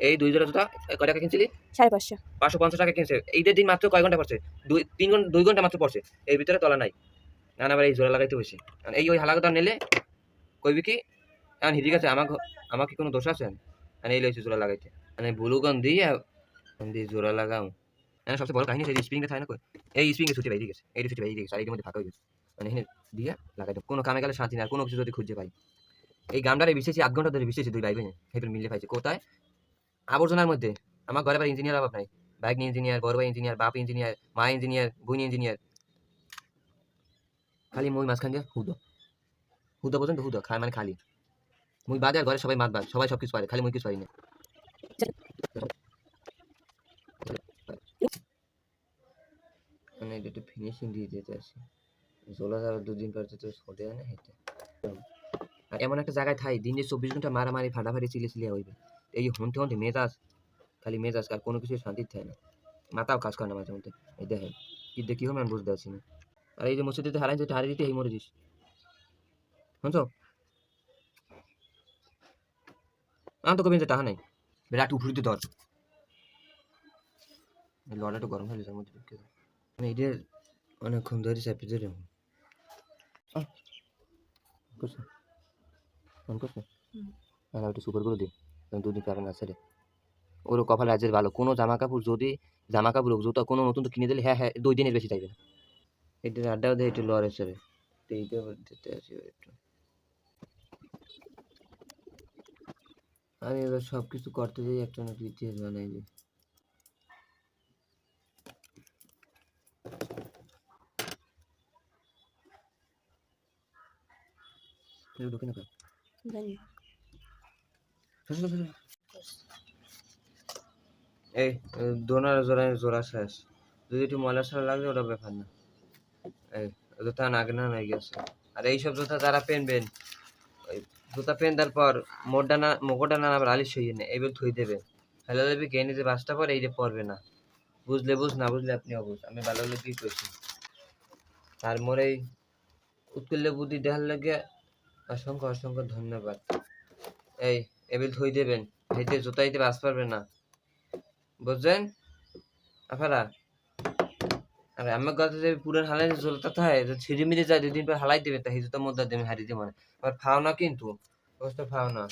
এই 2 জোড়া জুতা কয় টাকা কিনছিলি? 550 550 টাকা কিনছে। ঈদের দিন মাত্র কয় ঘন্টা পড়ছে? 2 ঘন্টা মাত্র পড়ছে। এর ভিতরে তলা নাই। এখন আবার এই জোড়া লাগাইতে হইছে। এই ওই হালাকদার নিলে কইবি কি এখন হিজি গেছে আমার কি কোনো দোষ আছে? এই লইছে জোড়া লাগাইতে। ব্লু গান দিয়ে জোড়া লাগাও। সবচেয়ে বড় কাহিনী হচ্ছে এই স্প্রিংটা থাকে না কই? এই স্প্রিংয়ে ছুটি বাইরে গেছে। এই ছুটি বাইরে গেছে। আর এর মধ্যে ফাঁকা হয়ে গেছে। এখানে দিয়ে লাগাই দাও। কোনো কামে গেলে শান্তি না। কোনো কিছু যদি খুঁজে পাই। এই গামটারে বিশেষই 8 ঘন্টা ধরে বিশেষই 2 ভাই বোনে হেপের মিলে পাইছে। কোথায়? আবর্জনার মধ্যে। আমার ঘরে আবার ইঞ্জিনিয়ার অভাব নাই। ভাই ইঞ্জিনিয়ার, বড় ভাই ইঞ্জিনিয়ার, বাপ ইঞ্জিনিয়ার, মা ইঞ্জিনিয়ার, বোন ইঞ্জিনিয়ার। খালি মই মাঝখান দিয়ে হুদো। হুদো পর্যন্ত হুদো। খায় মানে খালি। মুই বাদে আর ঘরে সবাই মাতবার। সবাই সবকিছু পারে। খালি মুই কিছু পারি না। একটু ফিনিশিং দিয়ে যেতে আসি। জোলা যাবে 2 দিন পর তো ছোটে না হেঁটে। আর এমন একটা জায়গায় থাই দিনে 24 ঘন্টা মারামারি ফাটাফাটি চিল্লাচিল্লি হইবে। এই হন্তে হন্তে মেজাজ খালি মেজাজ আর কোনো কিছু শান্তি থাকে না। মাথাও কাজ করে না মাঝে মধ্যে। এই দেখেন কি হবে আমি বুঝতে পারছি না। আর এই যে মসজিদে হারাই যেতে হারিয়ে দিতে এই মরে দিস শুনছো? আমি তো কবি যে টাহা নাই বিরাট উফুরিতে ধর লড়া একটু গরম হয়ে যার মধ্যে ঢুকে যায়। এইটা অনেকক্ষণ ধরে চাপি ধরে করছো ফোন করছো আর একটু সুপার করে দিই 2 দিন পাবেন আছে রে ওর কপাল রাজ্যের ভালো কোনো জামা কাপড় যদি জামা কাপড় জুতো কোনো নতুন তো কিনে দিলে হ্যাঁ 2 দিনের বেশি থাকবে না। এটার আড্ডাও দেয় একটু লড়ে চলে এইটা দিতে আসি একটু আমি এবার সবকিছু করতে যাই একটা না ইতিহাস বানাই দিই। ঢুকে না জানি এই দোনার জোড়া শেষ যদি একটু ময়লা সারা লাগবে ওটা ব্যাপার না। এই জুতা নাগে না নাই গেছে আর এইসব জুতা যারা পেনবেন ওই জুতা পেন্দার পর মোগোটা না আবার আলিশ হইয়ে নেই এইবার থুই দেবে হেলে দেবে কে নিজে বাসটা পরে এই যে পড়বে না বুঝলে বুঝ না বুঝলে আপনি অবুঝ আমি ভালো হলে কি করছি তার মোরেই উৎকুল্য বুদ্ধি দেখার লাগে অসংখ্য অসংখ্য ধন্যবাদ। এই এবিল থুই দেবেন হেঁটে জুতা দিতে বাস পারবে না বুঝছেন আপনারা? আরে আমার কথা যে পুরান হালাই জ্বলতে থাকে ছিঁড়ে মিড়ে যায় 2 দিন পর হালাই দেবে তা হিজুতার মধ্যে দেবে হারিয়ে দেবে মানে আবার ফাও না কিন্তু অবস্থা ফাও না।